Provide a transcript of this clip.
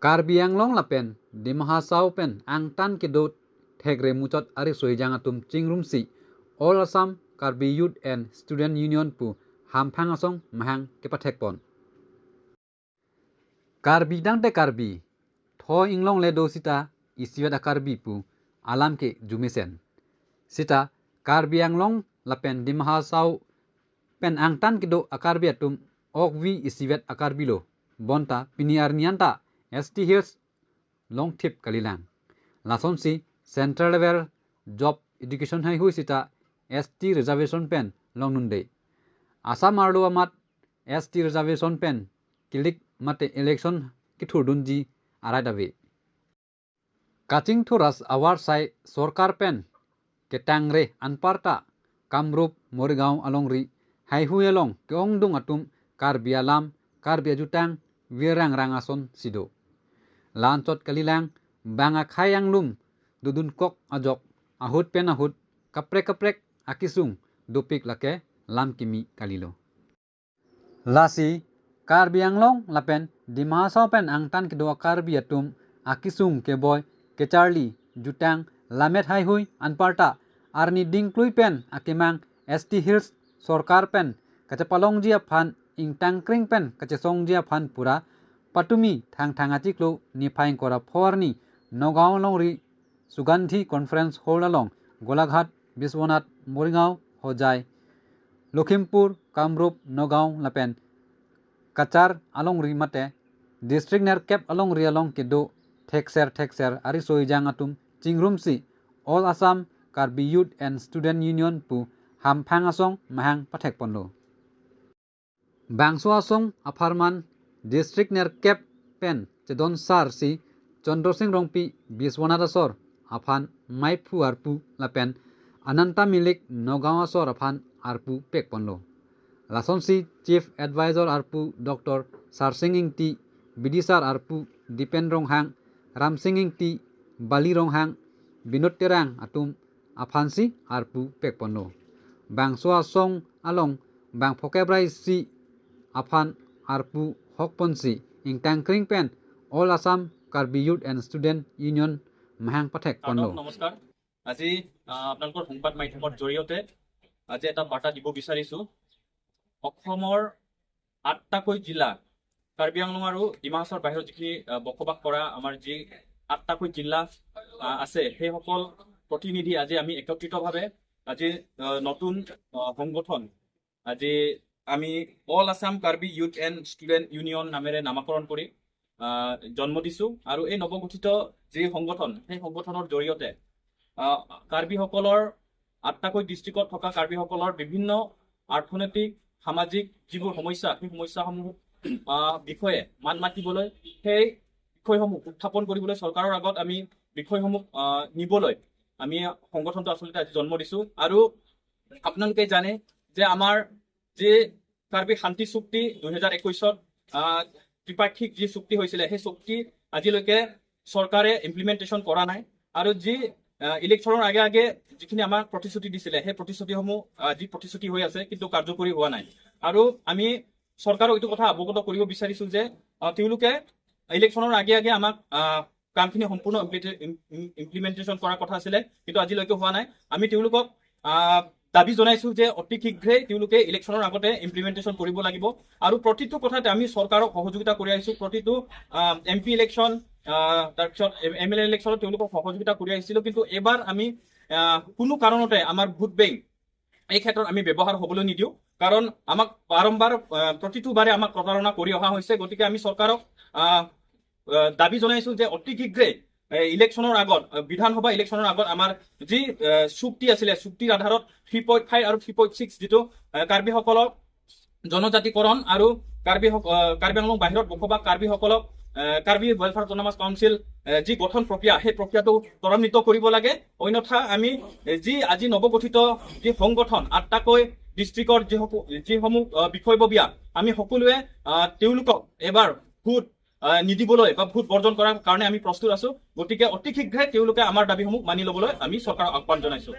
Karbi Anglong lapen di Mahasau pen angtan kedot thegre mucot ari soijang atum chingrum si All Assam Karbi Youth and Student Union pu hamphang asong mahang kepathekpon. Karbi dangte Karbi tho inglong le do sita isiwat Karbi pu alam ke jumisen. Sita Karbi Anglong lapen di Mahasau pen angtan kedo Karbi atum okvi isiwat Karbi lo bonta piniar nianta ST Hills long tip kalilang. Lason si Central Level Job Education hai hui sita ST Reservation pen long nunde. Assam arlo amat ST Reservation pen kilik mate election kithurdunji arai dawe. Kaching thuras awar sai sorkar pen ketangre anparta Kamrup Morigao alongri hai hui along keongdung atum Karbi Alam Karbi Ajutang wirang rangason sido. Lancot kalilang banga khayang lum dudun kok ajok ahut pen ahut kaprek akisung dupik lake lam kimi kalilo. Lasi Karbi Anglong lapen di Mahasau pen angtan kedua Karbi atum akisung ke boy ke Charlie jutang lamet hai hui anparta arni dingklui pen akimang ST Hills sorkar pen kachapalong jia phan ing tangkring pen kachesong jia phan pura Patumi thang atiklo ni phaing kora phorni Nogao longri Sugandhi Conference Hall along Golaghat Biswanath Morigao Hojai Lokhimpur Kamrup Nogao lapen Kachar alongri mate district ner kep alongri along kedo thekser ari soijang atum chingrumsi All Assam Karbi Youth and Student Union pu hamphang asong mahang pathekponlo. Bangso asong aparman district ner kep pen chedon sar si Chandra Singh Rongpi Biswanath asor aphan maipu arpu lapen Ananta Milik Nogao asor aphan arpu pekponlo. Lason si Chief Advisor arpu Dr. Sarsing Ingti Bidisar arpu Dipen Ronghang Ram Singh Ingti Bali Ronghang Binod Terang atum aphan si arpu pekponlo. Bangso asong along bang phokebrai si aphan arpu hokponsi ing tangkring pen All Assam Karbi Youth and Student Union mahang pathek ponlo. নমস্কাৰ আজি আপোনালোকৰ সংবাদ মাধ্যমৰ জৰিয়তে আজি এটা বাৰ্তা দিব বিচাৰিছো অসমৰ ৮টাকৈ জিলা কাৰ্বি আংলং আৰু ডিমা হাছাওৰ বাহিৰত যিখিনি বসবাস কৰা আমাৰ যি ৮টাকৈ জিলা আছে সেই সকল প্ৰতিনিধি আজি আমি একত্ৰিতভাৱে আজি নতুন সংগঠন আজি আমি all Assam Karbi youth and student union নামেৰে নামাকৰণ কৰি জন্ম দিছো আৰু এই নৱগঠিত যি সংগঠন সেই সংগঠনৰ জৰিয়তে কাৰ্বিসকলৰ ৮টাকৈ ডিষ্ট্ৰিক্টত থকা কাৰ্বিসকলৰ বিভিন্ন অৰ্থনৈতিক সামাজিক যিবোৰ সমস্যা সেই সমস্যাসমূহ বিষয়ে মান মাতিবলৈ সেই বিষয়সমূহ উত্থাপন কৰিবলৈ চৰকাৰৰ আগত আমি বিষয়সমূহ নিবলৈ আমি সংগঠনটো আচলতে আজি জন্ম দিছো আৰু আপোনালোকে জানে যে আমাৰ যে কাৰ্বি শান্তি চুক্তি 2021ত ত্ৰিপাক্ষিক যি চুক্তি হৈছিলে সেই চুক্তি আজিলৈকে চৰকাৰে ইমপ্লিমেন্টেশ্যন কৰা নাই আৰু যি ইলেকশ্যনৰ আগে যিখিনি আমাক প্ৰতিশ্ৰুতি দিছিলে সেই প্ৰতিশ্ৰুতিসমূহ যি প্ৰতিশ্ৰুতি হৈ আছে কিন্তু কাৰ্যকৰী হোৱা নাই আৰু আমি চৰকাৰক এইটো কথা অৱগত কৰিব বিচাৰিছো যে তেওঁলোকে ইলেকশ্যনৰ আগে আমাক কামখিনি সম্পূৰ্ণ ইমপ্লিমেন্টেশ্যন কৰাৰ কথা আছিলে কিন্তু আজিলৈকে হোৱা নাই আমি তেওঁলোকক দাবী জনাইছো যে অতি শীঘ্ৰে তেওঁলোকে ইলেকশ্যনৰ আগতে ইমপ্লিমেন্টেশ্যন কৰিব লাগিব আৰু প্ৰতিটো কথাতে আমি চৰকাৰক সহযোগিতা কৰি আহিছো প্ৰতিটো MP ইলেকশ্যন তাৰপিছত MLA ইলেকশ্যনত তেওঁলোকক সহযোগিতা কৰি আহিছিলো কিন্তু এবাৰ আমি কোনো কাৰণতে আমাৰ ভোট বেংক এই ক্ষেত্ৰত আমি ব্যৱহাৰ হ'বলৈ নিদিওঁ কাৰণ আমাক বাৰম্বাৰ প্ৰতিটো বাৰে আমাক প্ৰতাৰণা কৰি অহা হৈছে গতিকে আমি চৰকাৰক দাবী জনাইছো যে অতি শীঘ্ৰে ইলেকশ্যনৰ আগত বিধানসভা ইলেকশ্যনৰ আগত আমাৰ যি চুক্তি আছিলে চুক্তিৰ আধাৰত 3.5 আৰু 3.6 যিটো কাৰ্বিসকলক জনজাতিকৰণ আৰু কাৰ্বি আংলং বাহিৰত বসবাস কাৰ্বিসকলক কাৰ্বি ৱেলফেয়াৰ অট'নমাছ কাউন্সিল যি গঠন প্ৰক্ৰিয়া সেই প্ৰক্ৰিয়াটো ত্বৰান্বিত কৰিব লাগে অন্যথা আমি যি আজি নৱগঠিত যি সংগঠন ৮টাকৈ ডিষ্ট্ৰিক্টৰ যিসমূহ বিষয়ববীয়া আমি সকলোৱে তেওঁলোকক এবাৰ ভোট নিদিবলৈ বা ভোট বৰ্জন কৰাৰ কাৰণে আমি প্ৰস্তুত আছো গতিকে অতি শীঘ্ৰে তেওঁলোকে আমাৰ দাবীসমূহ মানি ল'বলৈ আমি চৰকাৰক আহ্বান জনাইছো